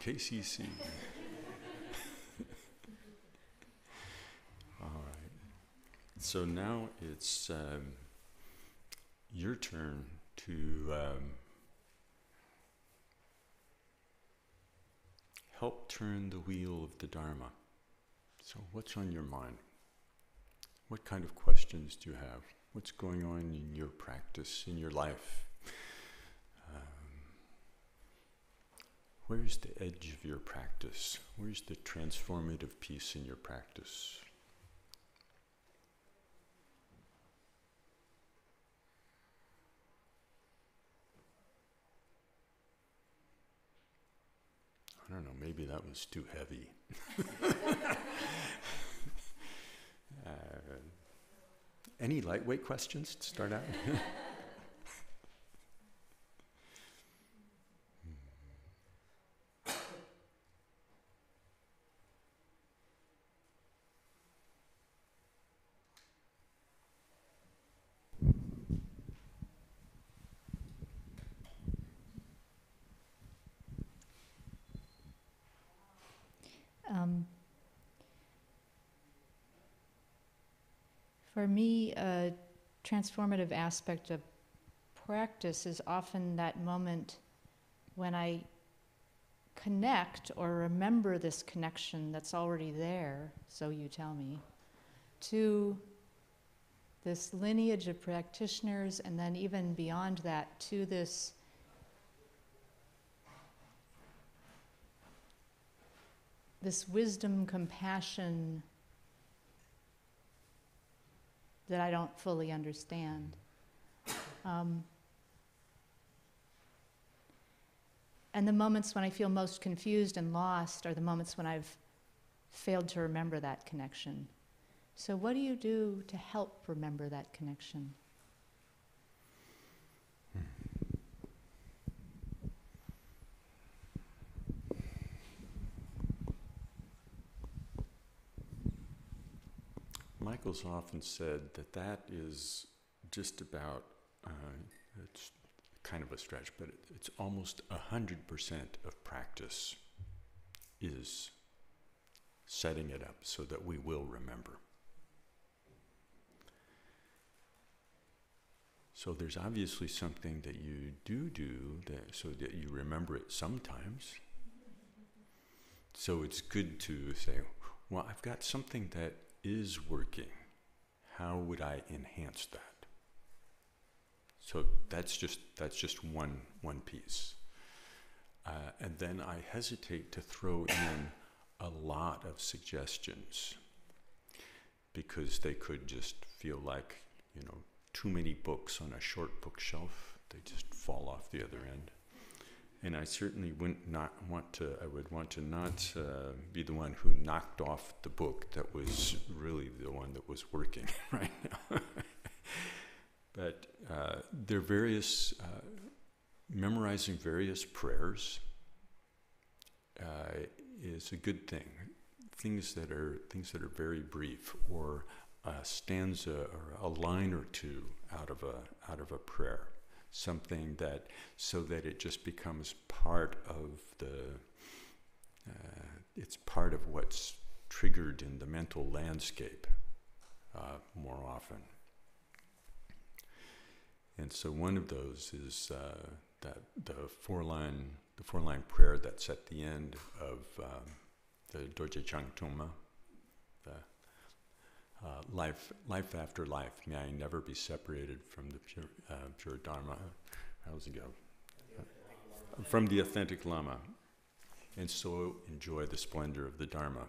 KCC. All right. So now it's your turn to help turn the wheel of the Dharma. So what's on your mind? What kind of questions do you have? What's going on in your practice, in your life? Where's the edge of your practice? Where's the transformative piece in your practice? I don't know, maybe that was too heavy. Any lightweight questions to start out? For me, a transformative aspect of practice is often that moment when I connect or remember this connection that's already there, so you tell me, to this lineage of practitioners, and then even beyond that, to this wisdom, compassion that I don't fully understand. And the moments when I feel most confused and lost are the moments when I've failed to remember that connection. So what do you do to help remember that connection? Michael's often said that that is just about, it's kind of a stretch, but it's almost 100% of practice is setting it up so that we will remember. So there's obviously something that you do that so that you remember it sometimes. So it's good to say, well, I've got something that is working. How would I enhance that? So that's just one piece. And then I hesitate to throw in a lot of suggestions because they could just feel like, too many books on a short bookshelf. They just fall off the other end. And I certainly would want to not be the one who knocked off the book that was really the one that was working right now. But there are various, memorizing various prayers is a good thing. Things that are very brief, or a stanza or a line or two out of a prayer. Something that, so that it just becomes part of it's part of what's triggered in the mental landscape more often. And so one of those is that the four-line prayer that's at the end of the Dorje Changtoma, the life after life. May I never be separated from the pure Dharma. How does it go? From the authentic Lama, and so enjoy the splendor of the Dharma.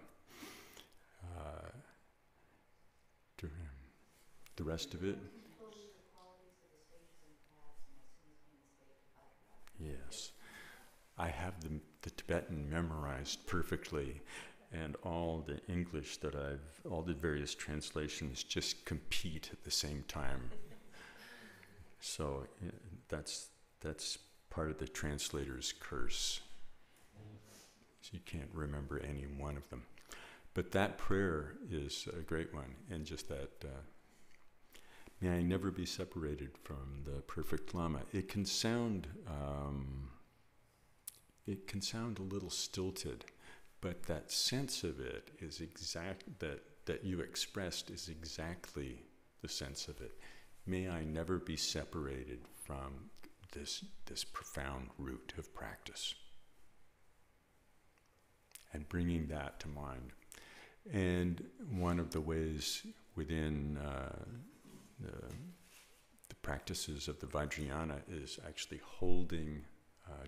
The rest of it? Yes. I have the Tibetan memorized perfectly, and all the English that all the various translations just compete at the same time. So that's part of the translator's curse. So you can't remember any one of them. But that prayer is a great one, and just that, may I never be separated from the perfect Lama. It can sound it can sound a little stilted, but that sense of it is that you expressed is exactly the sense of it. May I never be separated from this profound root of practice. And bringing that to mind. And one of the ways within the practices of the Vajrayana is actually holding,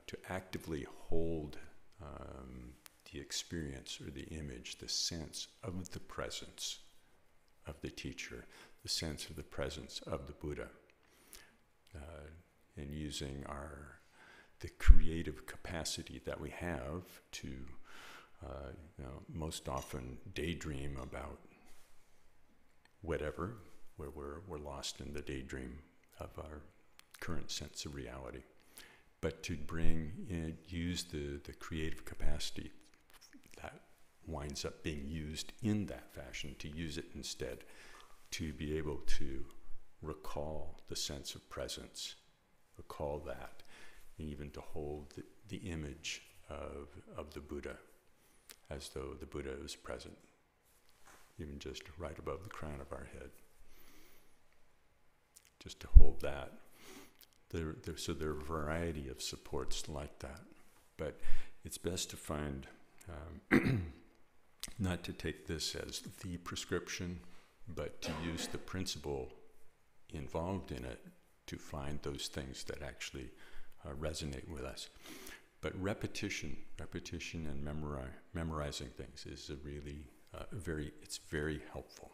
to actively hold the experience or the image, the sense of the presence of the teacher, the sense of the presence of the Buddha, and using the creative capacity that we have to most often daydream about whatever, where we're lost in the daydream of our current sense of reality. But to use the creative capacity that winds up being used in that fashion, to use it instead, to be able to recall the sense of presence, recall that, and even to hold the image of the Buddha, as though the Buddha is present, even just right above the crown of our head. Just to hold that. So there are a variety of supports like that. But it's best to find, not to take this as the prescription, but to use the principle involved in it to find those things that actually resonate with us. But repetition and memorizing things is a really it's very helpful.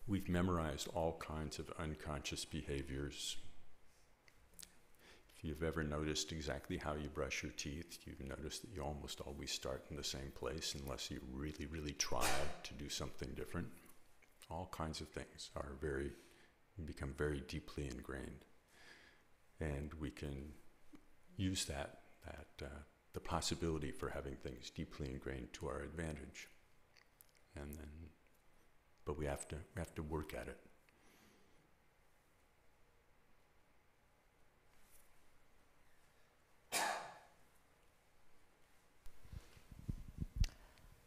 We've memorized all kinds of unconscious behaviors. If you've ever noticed exactly how you brush your teeth, you've noticed that you almost always start in the same place unless you really, really try to do something different. All kinds of things become very deeply ingrained. And we can use the possibility for having things deeply ingrained to our advantage. But we have to work at it.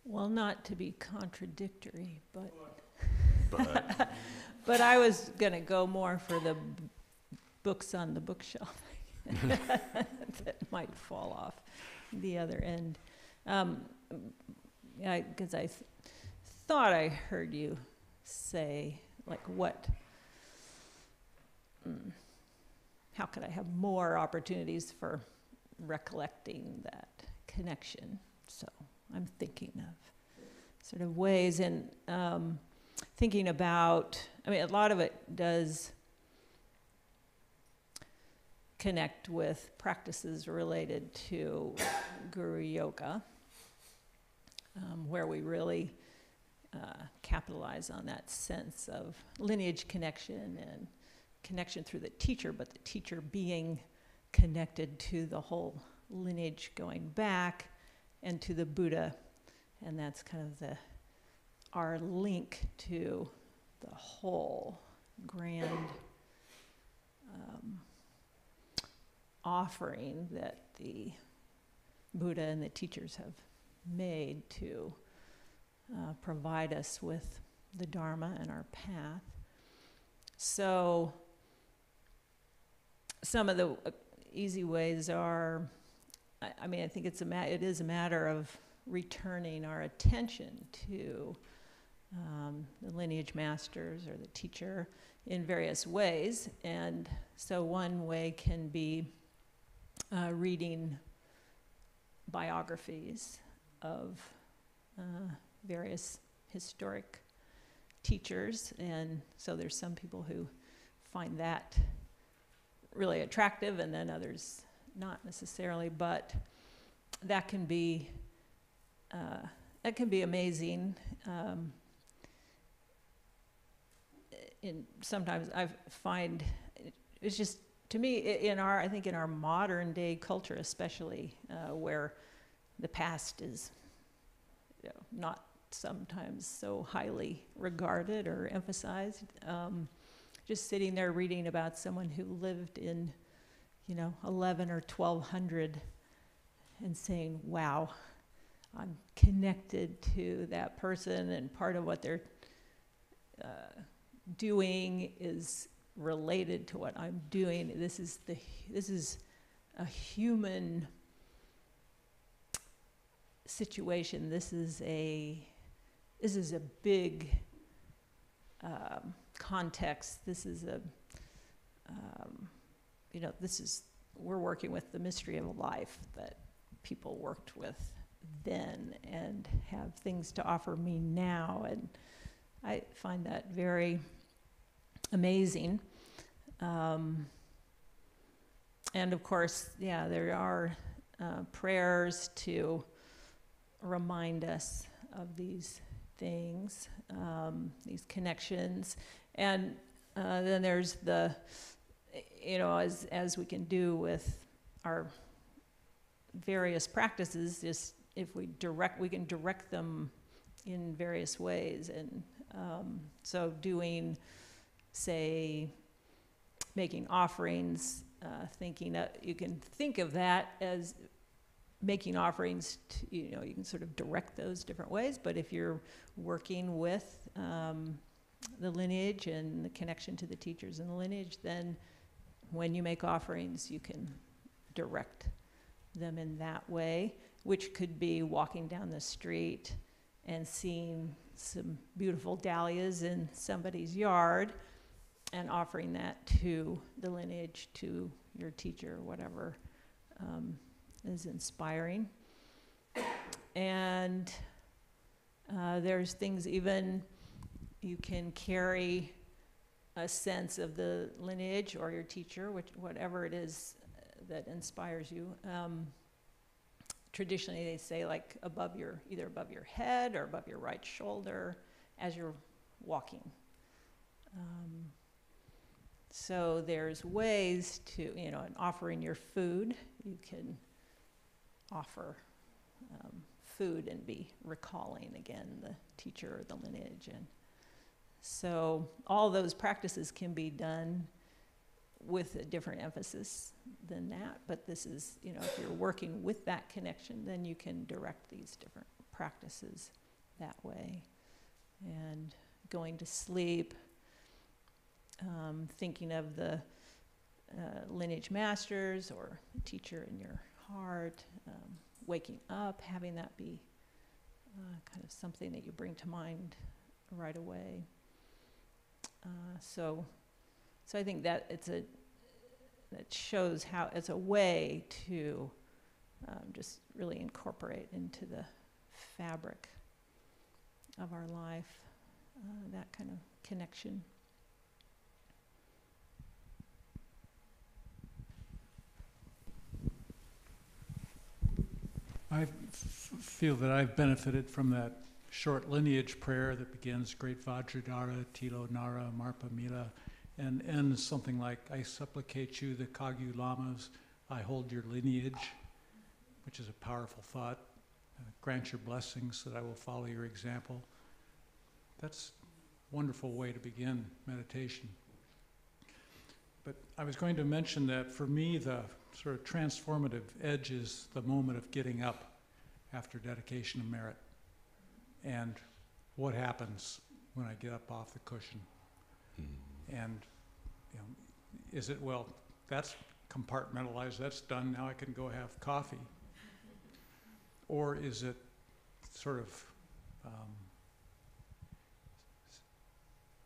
Well, not to be contradictory, but I was going to go more for the books on the bookshelf that might fall off the other end. Because I thought I heard you say, like, how could I have more opportunities for recollecting that connection? So I'm thinking of sort of ways, and thinking about, a lot of it does connect with practices related to Guru Yoga, where we really capitalize on that sense of lineage connection and connection through the teacher, but the teacher being connected to the whole lineage going back and to the Buddha, and that's kind of our link to the whole grand offering that the Buddha and the teachers have made to provide us with the Dharma and our path. So some of the easy ways are, I think it is a matter of returning our attention to the lineage masters or the teacher in various ways. And so one way can be reading biographies of various historic teachers, and so there's some people who find that really attractive, and then others not necessarily, but that can be amazing. And sometimes I find it's just, to me, I think in our modern day culture especially, where the past is not sometimes so highly regarded or emphasized, just sitting there reading about someone who lived in, 11 or 1200 and saying, wow, I'm connected to that person, and part of what they're doing is related to what I'm doing. This is a human situation. This is a big context. This is we're working with the mystery of life that people worked with then and have things to offer me now, and I find that very amazing. And of course, there are prayers to remind us of these things, these connections, and then there's the, as we can do with our various practices, just if we can direct them in various ways, and so doing, say, making offerings, you can think of that as making offerings, you can sort of direct those different ways, but if you're working with the lineage and the connection to the teachers in the lineage, then when you make offerings, you can direct them in that way, which could be walking down the street and seeing some beautiful dahlias in somebody's yard and offering that to the lineage, to your teacher, whatever is inspiring. And there's things even you can carry a sense of the lineage or your teacher, whatever it is that inspires you. Traditionally, they say like either above your head or above your right shoulder as you're walking. So there's ways to, in offering your food, you can offer food and be recalling again the teacher or the lineage. And so all those practices can be done with a different emphasis than that, but this is, if you're working with that connection, then you can direct these different practices that way. And going to sleep, thinking of the lineage masters or the teacher in your heart, waking up, having that be kind of something that you bring to mind right away. So I think that that shows how it's a way to just really incorporate into the fabric of our life that kind of connection. I feel that I've benefited from that short lineage prayer that begins Great Vajradhara, Tilo Nara, Marpa Mila, and ends something like, I supplicate you, the Kagyu Lamas, I hold your lineage, which is a powerful thought. Grant your blessings that I will follow your example. That's a wonderful way to begin meditation. But I was going to mention that for me, the sort of transformative edge is the moment of getting up after dedication of merit. And what happens when I get up off the cushion? And is it, well, that's compartmentalized, that's done, now I can go have coffee? Or is it sort of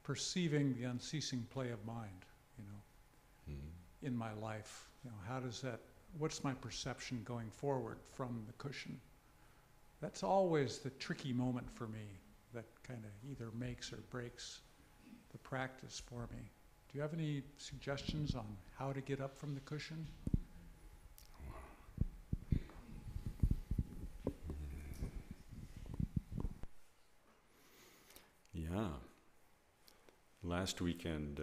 perceiving the unceasing play of mind, in my life? How does that, what's my perception going forward from the cushion? That's always the tricky moment for me that kind of either makes or breaks the practice for me. Do you have any suggestions on how to get up from the cushion? Yeah. Last weekend,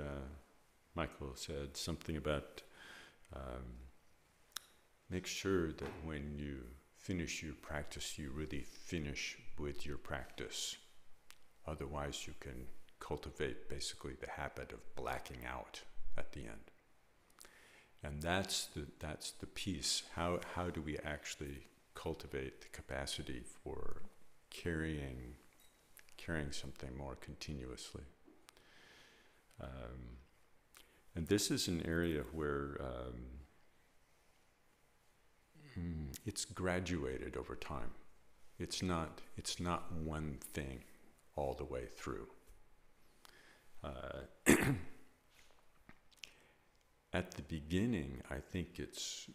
Michael said something about make sure that when you finish your practice, you really finish with your practice. Otherwise, you can cultivate basically the habit of blacking out at the end. And that's the piece. How do we actually cultivate the capacity for carrying something more continuously? And this is an area where it's graduated over time. It's not one thing all the way through. At the beginning, I think it's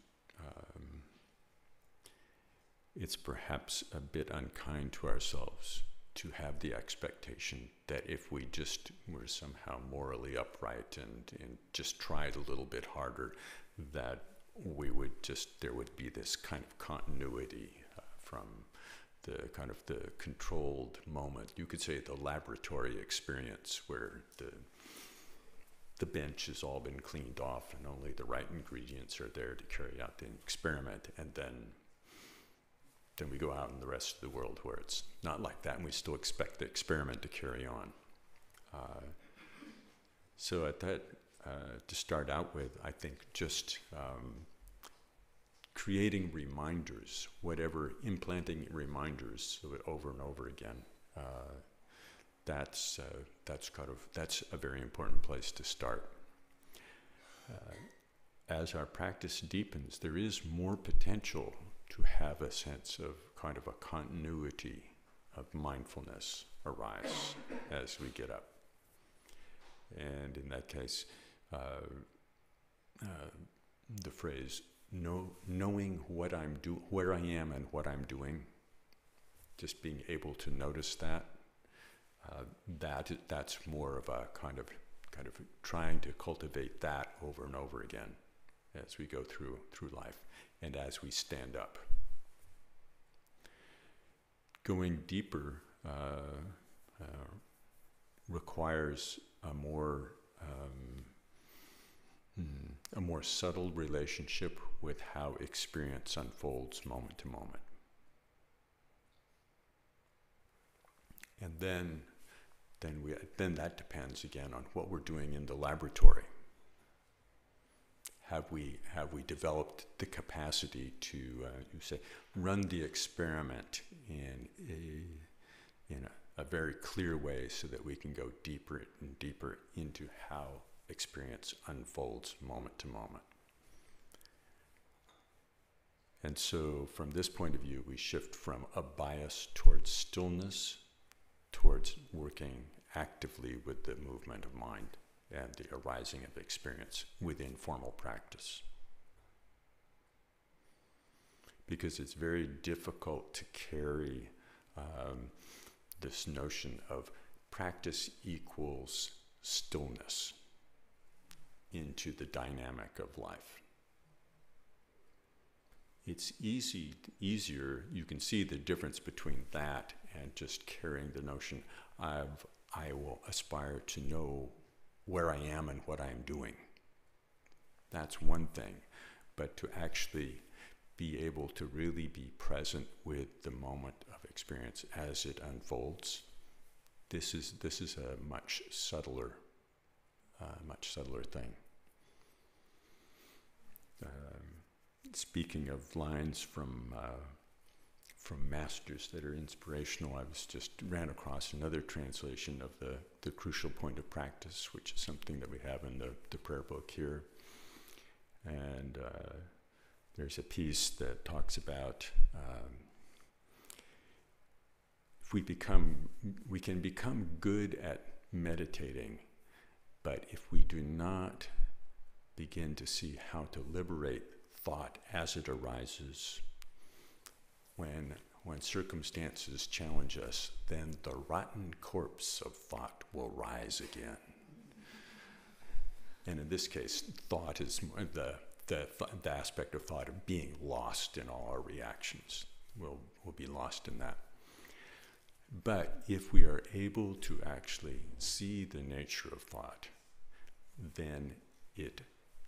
perhaps a bit unkind to ourselves to have the expectation that if we just were somehow morally upright and just tried a little bit harder, that there would be this kind of continuity from the kind of the controlled moment. You could say the laboratory experience where the bench has all been cleaned off and only the right ingredients are there to carry out the experiment, and then we go out in the rest of the world where it's not like that, and we still expect the experiment to carry on. So at that, to start out with, I think just creating reminders, implanting reminders so over and over again, that's a very important place to start. As our practice deepens, there is more potential to have a sense of kind of a continuity of mindfulness arise as we get up. And in that case, the phrase knowing where I am and what I'm doing, just being able to notice that's more of a kind of trying to cultivate that over and over again as we go through life and as we stand up. Going deeper requires a more subtle relationship with how experience unfolds moment to moment. And then that depends again on what we're doing in the laboratory. Have we developed the capacity to run the experiment in a very clear way so that we can go deeper and deeper into how experience unfolds moment to moment? And so from this point of view, we shift from a bias towards stillness towards working actively with the movement of mind and the arising of experience within formal practice. Because it's very difficult to carry this notion of practice equals stillness into the dynamic of life. It's easier, you can see the difference between that and just carrying the notion of I will aspire to know where I am and what I'm doing. That's one thing, but to actually be able to really be present with the moment of experience as it unfolds, this is a much subtler thing. Speaking of lines from masters that are inspirational, I ran across another translation of the crucial point of practice, which is something that we have in the prayer book here. And there's a piece that talks about if we can become good at meditating, but if we do not begin to see how to liberate thought as it arises, when circumstances challenge us, then the rotten corpse of thought will rise again. And in this case, thought is the aspect of thought of being lost in all our reactions. We'll be lost in that. But if we are able to actually see the nature of thought, then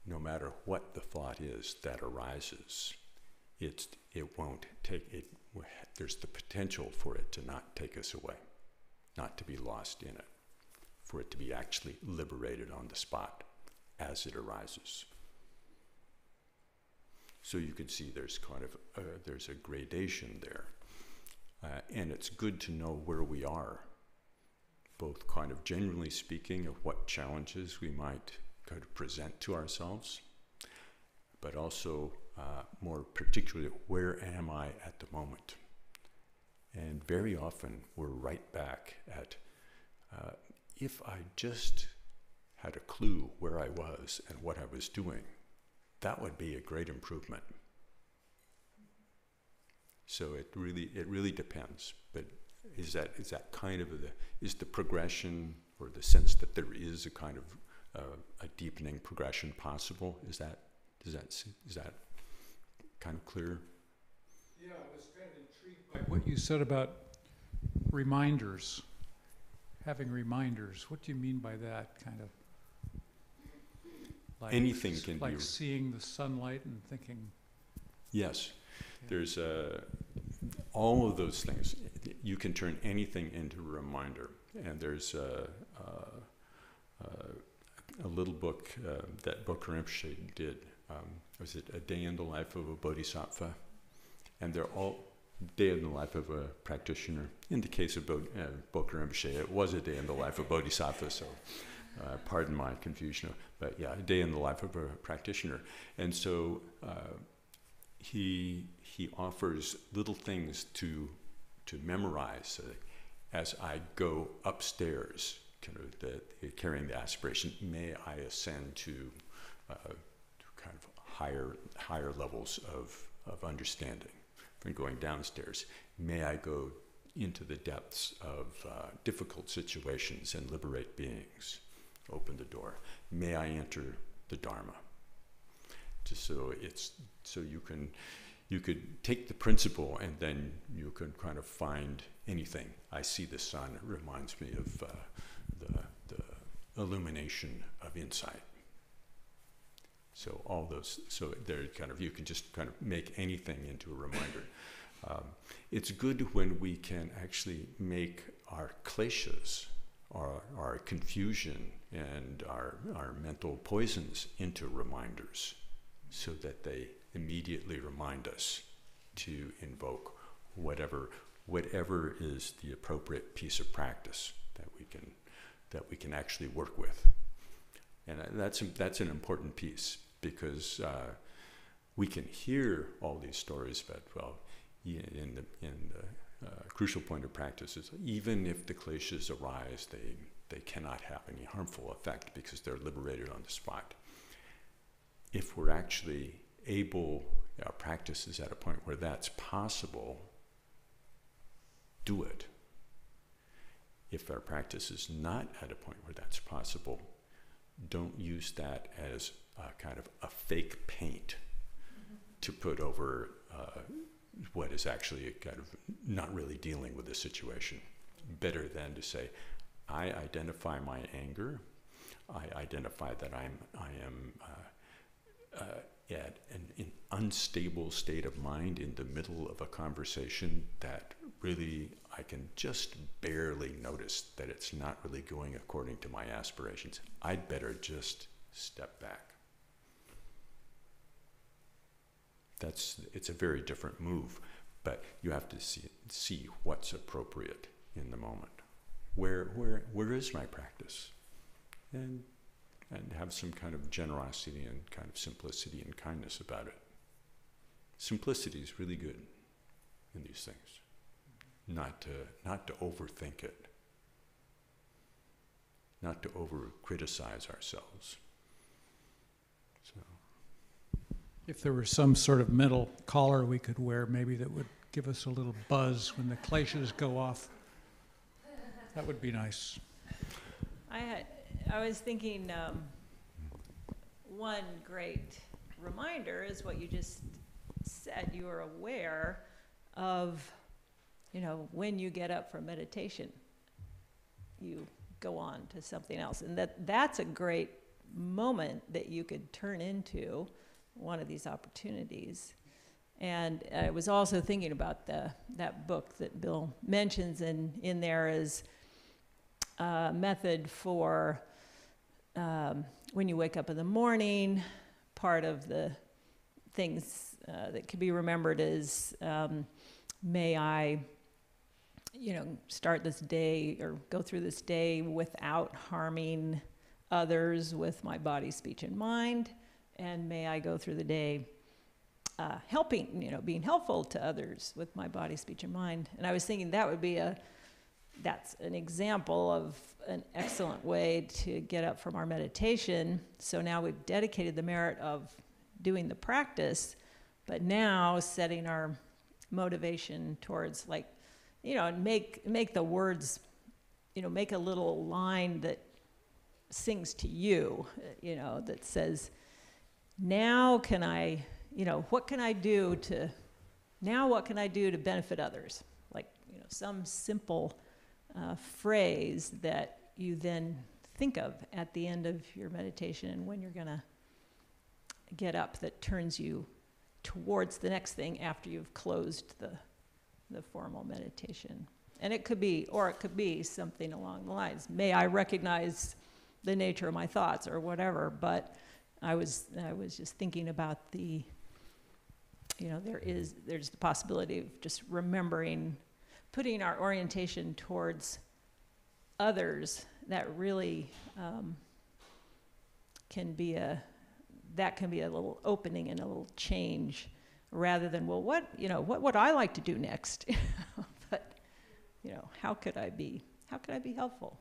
no matter what the thought is that arises, there's the potential for it to not take us away, not to be lost in it, for it to be actually liberated on the spot as it arises. So you can see there's kind of there's a gradation there, and it's good to know where we are, both kind of generally speaking of what challenges we might kind of present to ourselves, but also more particularly, where am I at the moment? And very often we're right back at, if I just had a clue where I was and what I was doing, that would be a great improvement. So it really depends. But is that kind of the progression, or the sense that there is a kind of a deepening progression possible? Is that kind of clear? Yeah, I was kind of intrigued by what you said about reminders, having reminders. What do you mean by that? Kind of like anything can like be seeing the sunlight and thinking. Yes, Okay. there's all of those things. You can turn anything into a reminder, and there's a little book that Decoursey did. Was it A Day in the Life of a Bodhisattva? And they're all day in the life of a practitioner. In the case of Decoursey, it was a day in the life of Bodhisattva, so pardon my confusion. But yeah, a day in the life of a practitioner. And so he offers little things to memorize as I go upstairs, kind of carrying the aspiration, may I ascend to kind of higher levels of understanding. From going downstairs, may I go into the depths of difficult situations and liberate beings. Open the door. May I enter the Dharma. Just so you could take the principle, and then you can kind of find anything. I see the sun. It reminds me of the illumination of insight. So all those, so they're kind of, you can just kind of make anything into a reminder. It's good when we can actually make our kleshas, our confusion, and our mental poisons into reminders, so that they immediately remind us to invoke whatever is the appropriate piece of practice that we can actually work with. And that's an important piece, because we can hear all these stories about, well, in the crucial point of practice is, even if the kleshas arise, they cannot have any harmful effect because they're liberated on the spot. If we're actually able, our practice is at a point where that's possible, do it. If our practice is not at a point where that's possible, don't use that as kind of a fake paint to put over what is actually a kind of not really dealing with the situation. Better than to say, I identify my anger. I identify that I am at an unstable state of mind in the middle of a conversation that really I can just barely notice that it's not really going according to my aspirations. I'd better just step back. It's a very different move, but you have to see what's appropriate in the moment. Where is my practice? And have some kind of generosity and kind of simplicity and kindness about it. Simplicity is really good in these things. Not to overthink it. Not to over-criticize ourselves. So. If there were some sort of mental collar we could wear, maybe that would give us a little buzz when the kleshas go off, that would be nice. I was thinking one great reminder is what you just said. You are aware of, when you get up from meditation, you go on to something else. And that's a great moment that you could turn into one of these opportunities. And I was also thinking about that book that Bill mentions, and in there is a method for when you wake up in the morning. Part of the things that can be remembered is, may I, start this day or go through this day without harming others with my body, speech, and mind, and may I go through the day helping, being helpful to others with my body, speech, and mind. And I was thinking that would be that's an example of an excellent way to get up from our meditation. So now we've dedicated the merit of doing the practice, but now setting our motivation towards, like, make the words, make a little line that sings to you, that says, now can I, what can I do to benefit others? Like, some simple phrase that you then think of at the end of your meditation and when you're going to get up, that turns you towards the next thing after you've closed the formal meditation. And it could be something along the lines, may I recognize the nature of my thoughts, or whatever. But I was just thinking about there's the possibility of just remembering, putting our orientation towards others. That really can be a little opening and a little change, rather than, well, what would I like to do next? But how could I be helpful?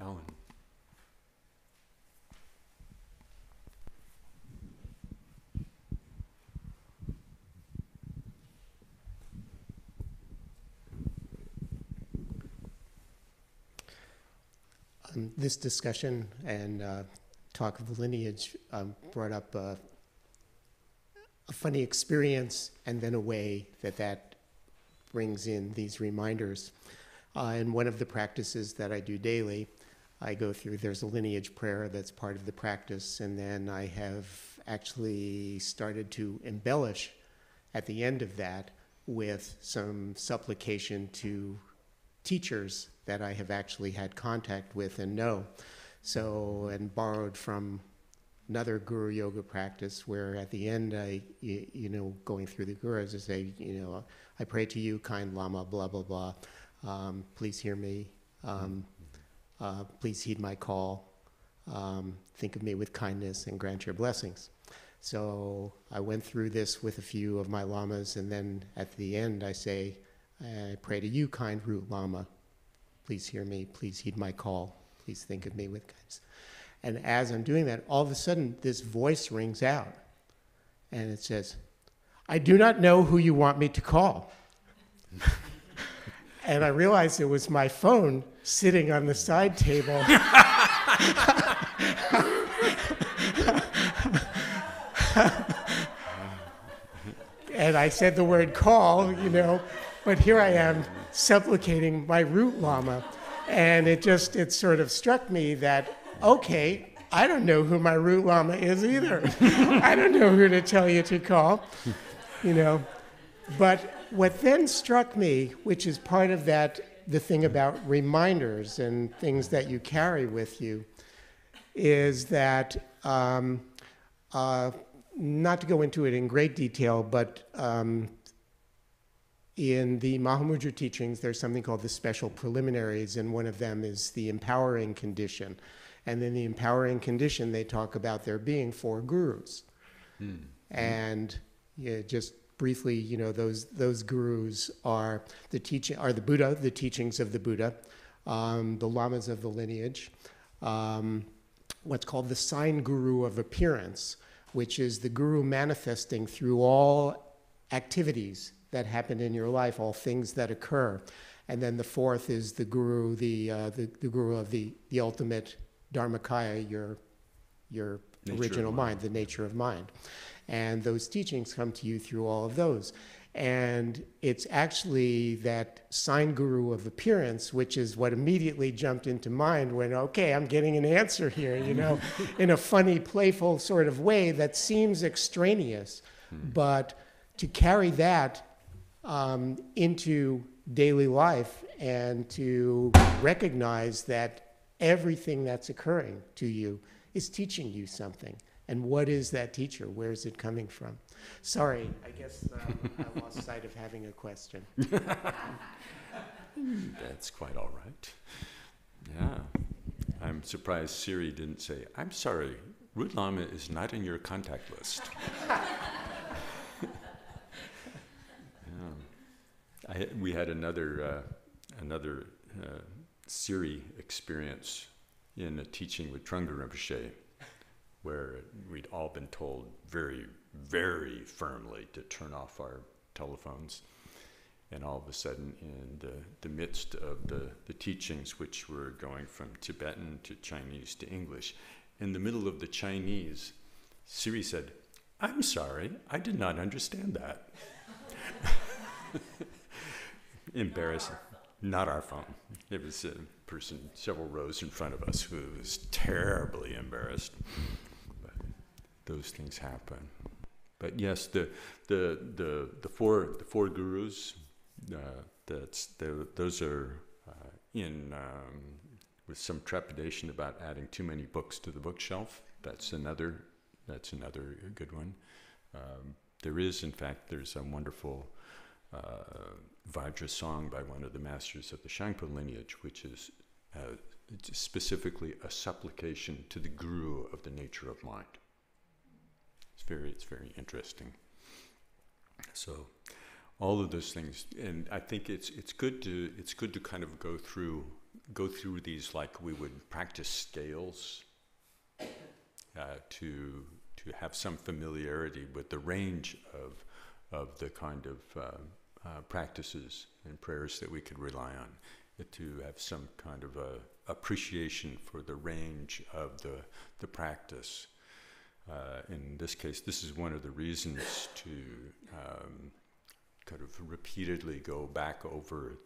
Alan. This discussion and talk of lineage brought up a funny experience, and then a way that brings in these reminders. And one of the practices that I do daily, I go through, there's a lineage prayer that's part of the practice, and then I have actually started to embellish at the end of that with some supplication to teachers that I have actually had contact with and know. So, and borrowed from another guru yoga practice, where at the end I, going through the gurus, I say, I pray to you, kind Lama, blah, blah, blah. Please hear me. Please heed my call. Think of me with kindness and grant your blessings. So I went through this with a few of my lamas, and then at the end I say, I pray to you, kind root Lama. Please hear me. Please heed my call. Please think of me with kindness. And as I'm doing that, all of a sudden this voice rings out, and it says, I do not know who you want me to call. And I realized it was my phone sitting on the side table. And I said the word call, but here I am supplicating my root Lama. And it sort of struck me that, okay, I don't know who my root Lama is either. I don't know who to tell you to call, But what then struck me, which is part of that, the thing about reminders and things that you carry with you, is that, not to go into it in great detail, but in the Mahamudra teachings, there's something called the special preliminaries, and one of them is the empowering condition. And in the empowering condition, they talk about there being 4 gurus. And just briefly, those gurus are the Buddha, the teachings of the Buddha, the lamas of the lineage, what's called the sign guru of appearance, which is the guru manifesting through all activities that happen in your life, all things that occur. And then the 4th is the guru, the guru of the ultimate Dharmakaya, your original mind, the nature of mind. And those teachings come to you through all of those. And it's actually that sign guru of appearance, which is what immediately jumped into mind when, okay, I'm getting an answer here, in a funny, playful sort of way that seems extraneous. But to carry that into daily life and to recognize that everything that's occurring to you is teaching you something. And what is that teacher? Where is it coming from? Sorry, I guess I lost sight of having a question. That's quite all right. Yeah. I'm surprised Siri didn't say, I'm sorry, Ruth Lama is not in your contact list. Yeah. We had another Siri experience in a teaching with Trungpa Rinpoche, where we'd all been told very, very firmly to turn off our telephones. And all of a sudden, in the midst of the teachings, which were going from Tibetan to Chinese to English, in the middle of the Chinese, Siri said, I'm sorry, I did not understand that. Embarrassing. Not our phone. It was a person several rows in front of us who was terribly embarrassed. But those things happen. But yes, the four gurus, those are with some trepidation about adding too many books to the bookshelf. That's another good one. There's a wonderful Vajra song by one of the masters of the Shangpa lineage, which is specifically a supplication to the guru of the nature of mind. It's very interesting. So, all of those things, and I think it's good to kind of go through these like we would practice scales, to have some familiarity with the range of the kind of practices and prayers that we could rely on, to have some kind of appreciation for the range of the practice. In this case, this is one of the reasons to kind of repeatedly go back over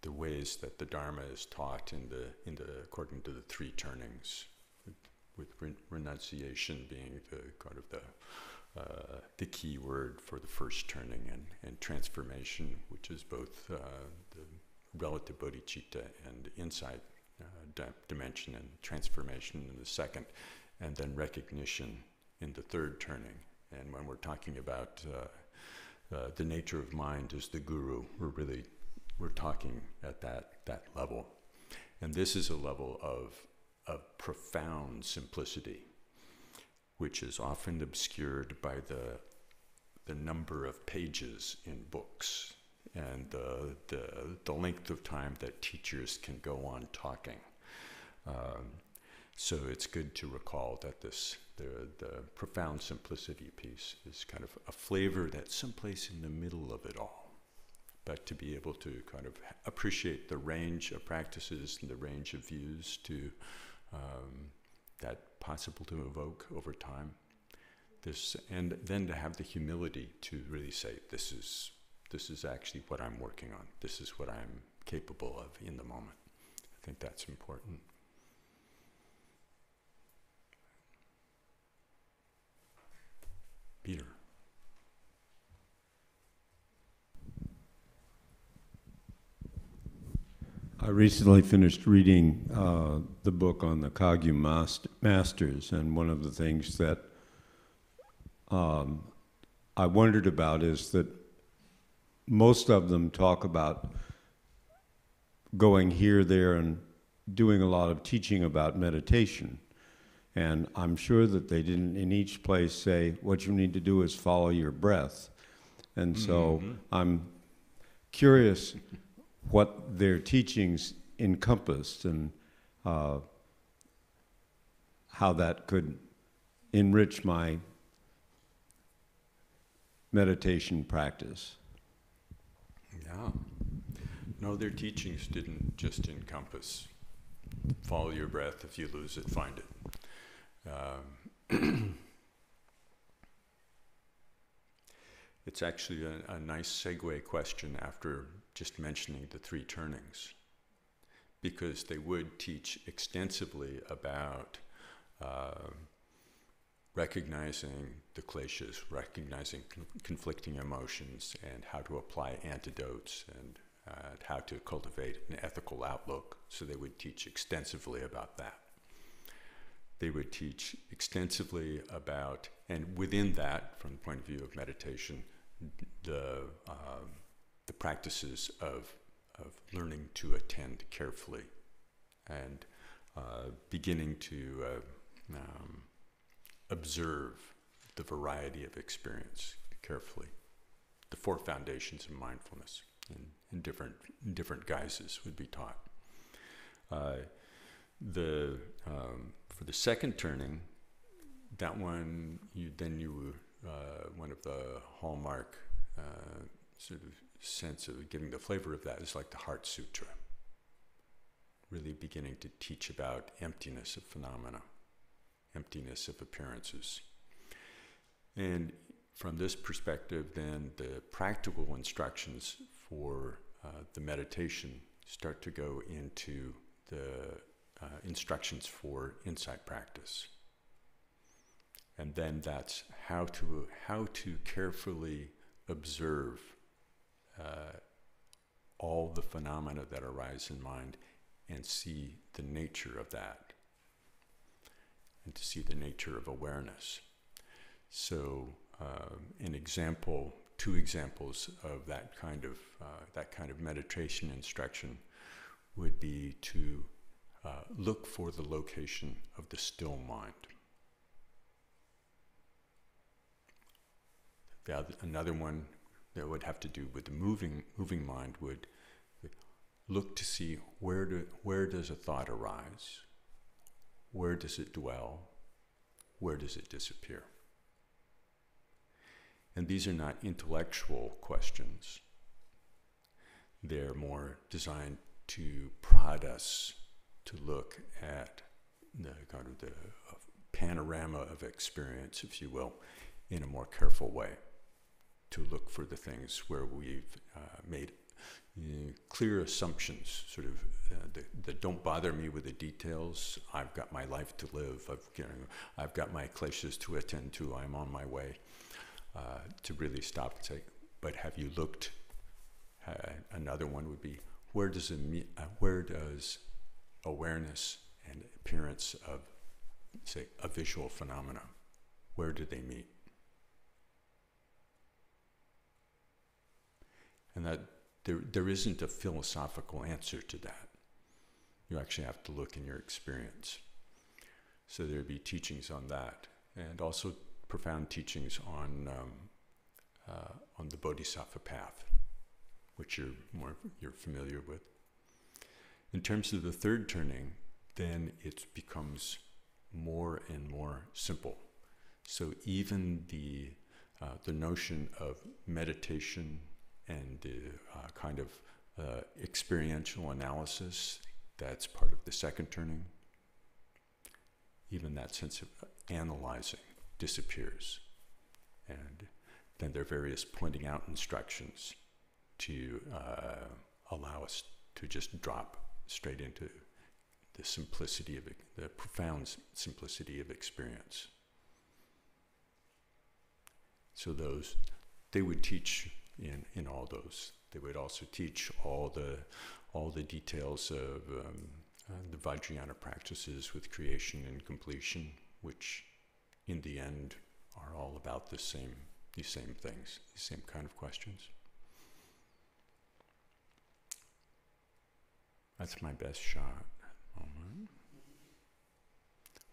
the ways that the Dharma is taught according to the three turnings, with renunciation being the kind of the key word for the first turning, and transformation, which is both the relative bodhicitta and insight dimension, and transformation in the second, and then recognition in the third turning. And when we're talking about the nature of mind as the guru, we're talking at that level. And this is a level of profound simplicity, which is often obscured by the number of pages in books and the length of time that teachers can go on talking. So it's good to recall that the profound simplicity piece is kind of a flavor that's someplace in the middle of it all. But to be able to kind of appreciate the range of practices and the range of views that possible to evoke over time. And then to have the humility to really say, this is actually what I'm working on. This is what I'm capable of in the moment. I think that's important. Peter. I recently finished reading the book on the Kagyu Masters, and one of the things that I wondered about is that most of them talk about going here, there, and doing a lot of teaching about meditation. And I'm sure that they didn't in each place say, what you need to do is follow your breath. And so I'm curious what their teachings encompassed and how that could enrich my meditation practice. Yeah. No, their teachings didn't just encompass follow your breath, if you lose it, find it. It's actually a nice segue question after just mentioning the three turnings, because they would teach extensively about recognizing the kleshas, recognizing conflicting emotions, and how to apply antidotes, and how to cultivate an ethical outlook. So they would teach extensively about that. they would teach extensively about, and within that, from the point of view of meditation, the practices of learning to attend carefully and beginning to observe the variety of experience carefully. The 4 foundations of mindfulness in different guises would be taught. For the second turning, that one, one of the hallmark sort of sense of getting the flavor of that is like the Heart Sutra. Really beginning to teach about emptiness of phenomena, emptiness of appearances. And from this perspective, then the practical instructions for the meditation start to go into the instructions for insight practice. And then that's how to carefully observe all the phenomena that arise in mind and see the nature of that, and to see the nature of awareness. So, two examples of that kind of meditation instruction would be to look for the location of the still mind. Another one that would have to do with the moving mind would look to see where does a thought arise, where does it dwell, where does it disappear. And these are not intellectual questions. They're more designed to prod us to look at the kind of the panorama of experience, if you will, in a more careful way, to look for the things where we've made clear assumptions, sort of that don't bother me with the details. I've got my life to live. I've got my kleshas to attend to. I'm on my way. To really stop and say, but have you looked? Another one would be, where does awareness and appearance of, say, a visual phenomena, where do they meet? And that there isn't a philosophical answer to that. You actually have to look in your experience. So there'd be teachings on that, and also profound teachings on the Bodhisattva path, which you're familiar with. In terms of the third turning, then it becomes more and more simple. So even the notion of meditation and the kind of experiential analysis that's part of the second turning, even that sense of analyzing disappears. And then there are various pointing out instructions to allow us to just drop straight into the simplicity of it, the profound simplicity of experience. So they would teach in all those. They would also teach all the details of the Vajrayana practices with creation and completion, which in the end are all about these same things, these same kind of questions. That's my best shot at the moment,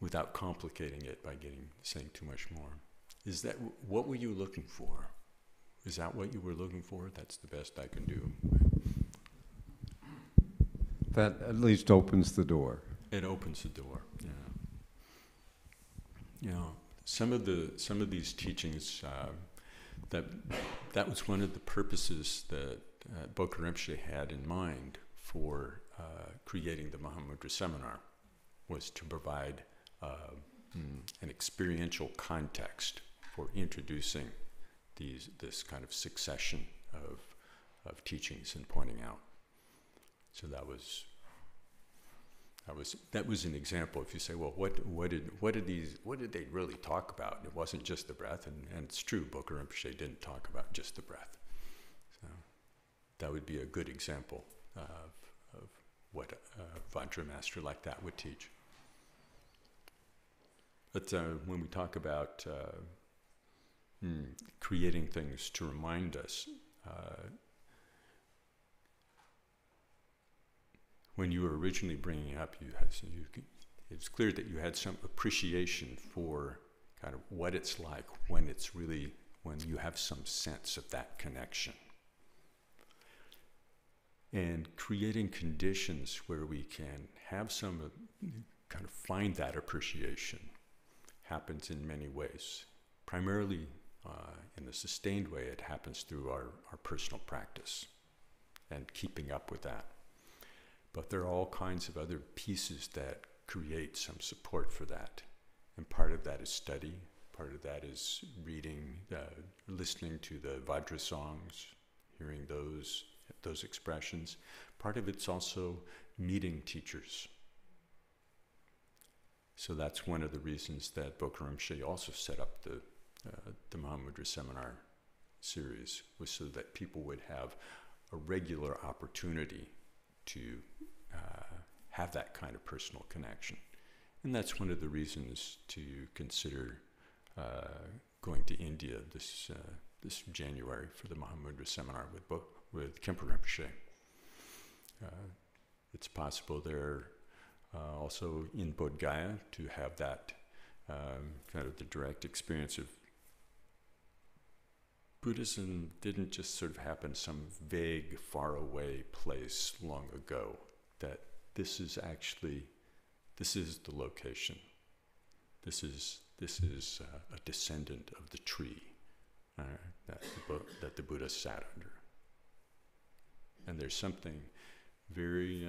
without complicating it by saying too much more. Is that what were you looking for? Is that what you were looking for? That's the best I can do. That at least opens the door. It opens the door. Yeah. You know, some of these teachings, that was one of the purposes that Bokar Rinpoche had in mind for creating the Mahamudra seminar, was to provide an experiential context for introducing this kind of succession of teachings and pointing out. So that was an example. If you say, well, what did they really talk about? It wasn't just the breath, and it's true. Bokar Rinpoche didn't talk about just the breath. So that would be a good example of what a Vajra master like that would teach. But when we talk about creating things to remind us, when you were originally bringing up, it's clear that you had some appreciation for kind of what it's like when you have some sense of that connection. And creating conditions where we can have some, kind of find that appreciation happens in many ways. Primarily, in a sustained way, it happens through our personal practice and keeping up with that. But there are all kinds of other pieces that create some support for that. And part of that is study, part of that is reading, listening to the Vajra songs, hearing those expressions. Part of it's also meeting teachers. So that's one of the reasons that Bokar Rinpoche also set up the Mahamudra Seminar series, was so that people would have a regular opportunity to have that kind of personal connection. And that's one of the reasons to consider going to India this January for the Mahamudra Seminar with Khenpo Rinpoche. It's possible there also in Bodh Gaya to have that kind of the direct experience of Buddhism didn't just sort of happen some vague, faraway place long ago, that this is the location. This is a descendant of the tree that the Buddha sat under. And there's something very,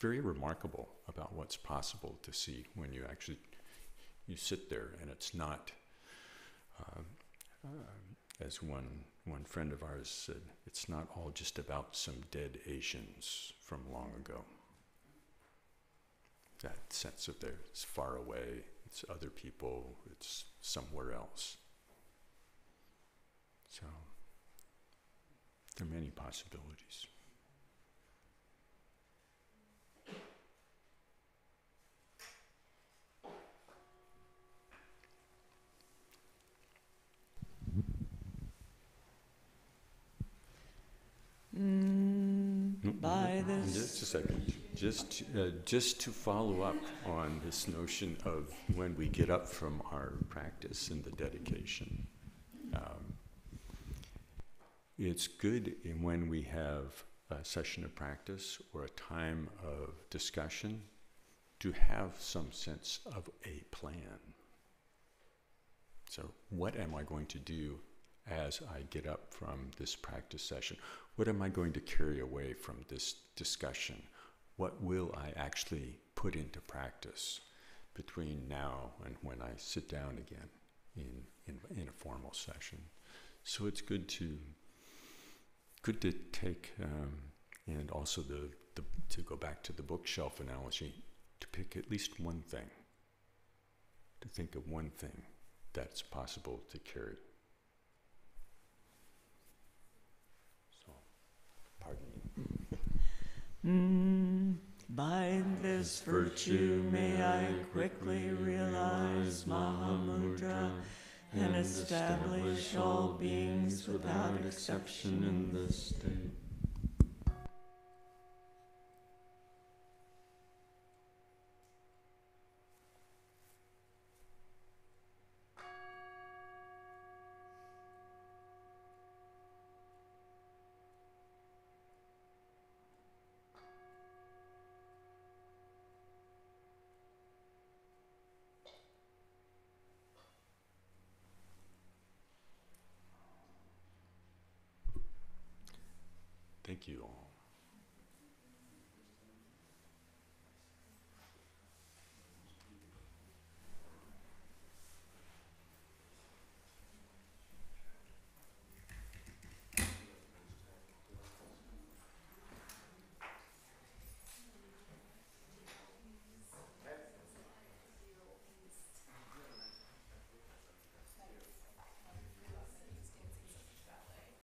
very remarkable about what's possible to see when you actually sit there, and it's not, as one friend of ours said, it's not all just about some dead Asians from long ago. That sense of it's far away, it's other people, it's somewhere else. So there are many possibilities. By this. Just a second. Just to follow up on this notion of when we get up from our practice and the dedication. It's good when we have a session of practice or a time of discussion to have some sense of a plan. So what am I going to do as I get up from this practice session? What am I going to carry away from this discussion? What will I actually put into practice between now and when I sit down again in a formal session? So it's good to take, and also to go back to the bookshelf analogy, to pick at least one thing, to think of one thing that's possible to carry. So, pardon me. By this virtue may I quickly realize Mahamudra and establish all beings without exception in this state. Thank you all.